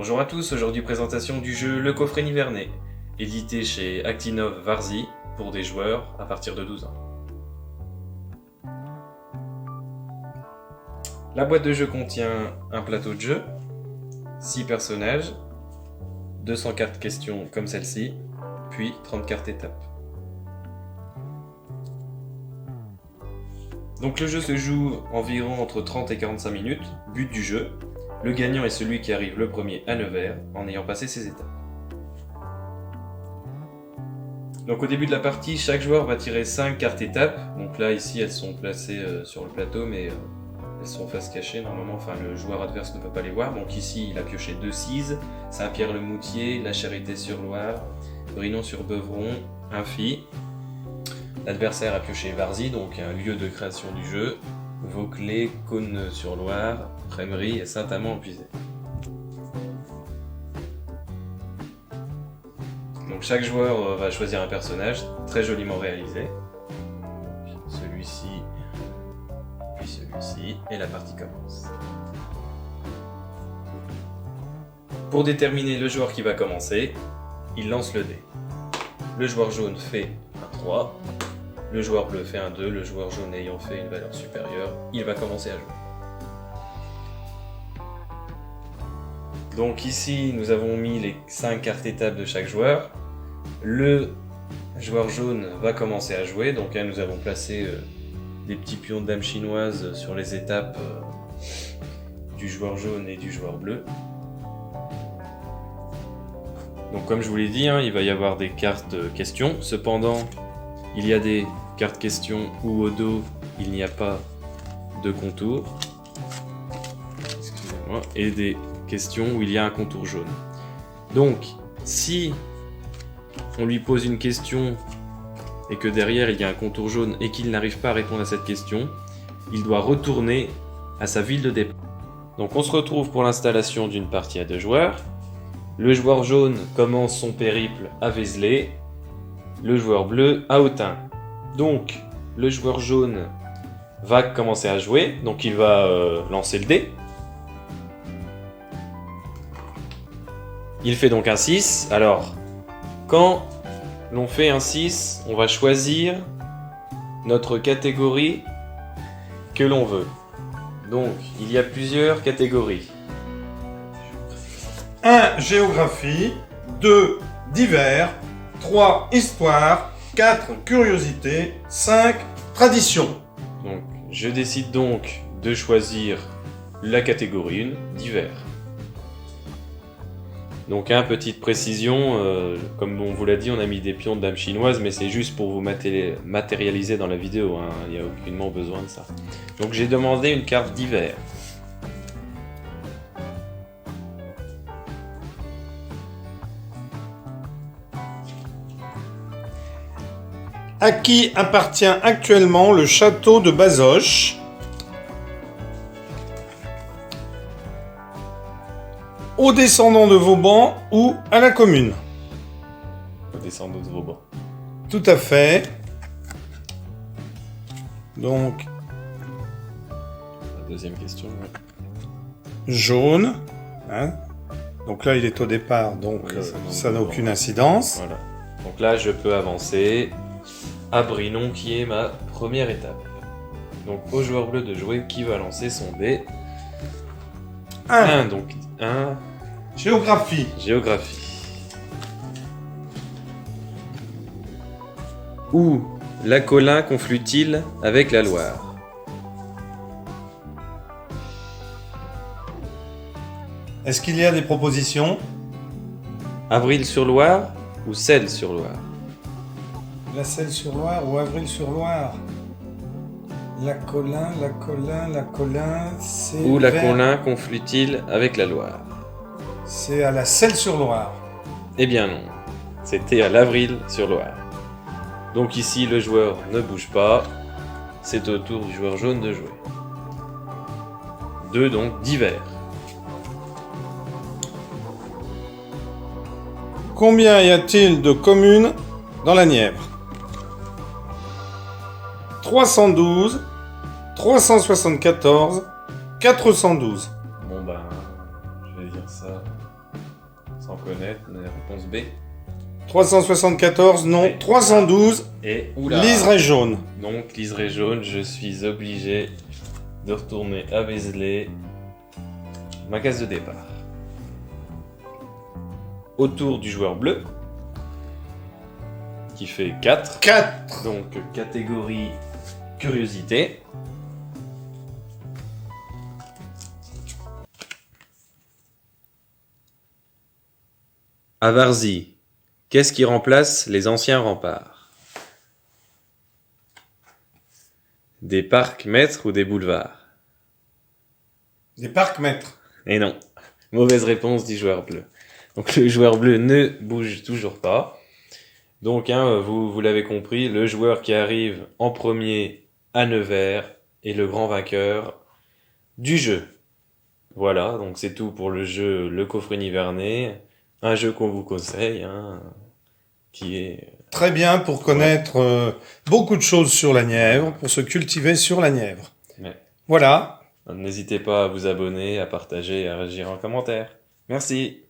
Bonjour à tous, aujourd'hui présentation du jeu Le Coffret Nivernais, édité chez Actinov Varzy pour des joueurs à partir de 12 ans. La boîte de jeu contient un plateau de jeu, 6 personnages, 200 cartes questions comme celle-ci, puis 30 cartes étapes. Donc le jeu se joue environ entre 30 et 45 minutes, but du jeu. Le gagnant est celui qui arrive le premier à Nevers en ayant passé ses étapes. Donc au début de la partie, chaque joueur va tirer 5 cartes étapes. Donc là ici elles sont placées sur le plateau mais elles sont face cachée normalement, enfin le joueur adverse ne peut pas les voir. Donc ici il a pioché 2 Cise, Saint-Pierre-le-Moutier, La Charité-sur-Loire, Brinon-sur-Beuvron, Imphy. L'adversaire a pioché Varzy, donc un lieu de création du jeu, Vauclé, Cosne-sur-Loire, Prémery et Saint-Amand-en-Puisaye. Donc chaque joueur va choisir un personnage très joliment réalisé. Celui-ci, puis celui-ci, et la partie commence. Pour déterminer le joueur qui va commencer, il lance le dé. Le joueur jaune fait un 3. Le joueur bleu fait un 2, le joueur jaune ayant fait une valeur supérieure, il va commencer à jouer. Donc ici, nous avons mis les 5 cartes étapes de chaque joueur. Le joueur jaune va commencer à jouer, donc là nous avons placé des petits pions de dame chinoise sur les étapes du joueur jaune et du joueur bleu. Donc comme je vous l'ai dit, il va y avoir des cartes questions, cependant il y a des cartes questions où au dos il n'y a pas de contour, excusez-moi, et des questions où il y a un contour jaune. Donc si on lui pose une question et que derrière il y a un contour jaune et qu'il n'arrive pas à répondre à cette question, il doit retourner à sa ville de départ. Donc on se retrouve pour l'installation d'une partie à 2 joueurs. Le joueur jaune commence son périple à Vézelay, le joueur bleu à Autun. Donc le joueur jaune va commencer à jouer, donc il va lancer le dé. Il fait donc un 6. Alors quand l'on fait un 6, on va choisir notre catégorie que l'on veut. Donc il y a plusieurs catégories. 1. Géographie. 2. Divers. 3. Histoire. 4. Curiosité. 5. Tradition. Donc, je décide donc de choisir la catégorie 1, divers. Donc, petite précision, comme on vous l'a dit, on a mis des pions de dame chinoise, mais c'est juste pour vous matérialiser dans la vidéo, il n'y a aucunement besoin de ça. Donc, j'ai demandé une carte divers. À qui appartient actuellement le château de Bazoches? Aux descendants de Vauban ou à la commune? Aux descendants de Vauban. Tout à fait. Donc, La deuxième question. Ouais. jaune. Donc là, il est au départ, donc Oui, ça n'a aucune incidence. Voilà. Donc là, je peux avancer à Brinon, qui est ma première étape. Donc au joueur bleu de jouer, qui va lancer son dé. 1. Donc 1. Géographie. Géographie. Où la Colin conflue-t-il avec la Loire? Est-ce qu'il y a des propositions? Avril-sur-Loire ou Celles-sur-Loire? La Selle-sur-Loire ou Avril-sur-Loire? La Colin, c'est... Où la Colin conflue-t-il avec la Loire? C'est à la Selle-sur-Loire. Eh bien non, c'était à l'Avril-sur-Loire. Donc ici, le joueur ne bouge pas, c'est au tour du joueur jaune de jouer. 2 donc, divers. Combien y a-t-il de communes dans la Nièvre? 312, 374, 412. Bon ben, je vais dire ça. connaître. Réponse B. 374, non. Ouais. 312, Et oula. liseré jaune. Donc, liseré jaune, je suis obligé de retourner à Vézelay. Ma case de départ. Autour du joueur bleu. Qui fait 4. 4. Donc, catégorie curiosité. À Varzy, qu'est-ce qui remplace les anciens remparts? Des parcs maîtres ou des boulevards? Des parcs maîtres. Et non, mauvaise réponse du joueur bleu. Donc le joueur bleu ne bouge toujours pas. Donc vous l'avez compris, le joueur qui arrive en premier à Nevers est le grand vainqueur du jeu. Voilà, donc c'est tout pour le jeu Le Coffret Nivernais. Un jeu qu'on vous conseille, qui est... Très bien pour connaître beaucoup de choses sur la Nièvre, pour se cultiver sur la Nièvre. Ouais. Voilà. N'hésitez pas à vous abonner, à partager et à réagir en commentaire. Merci.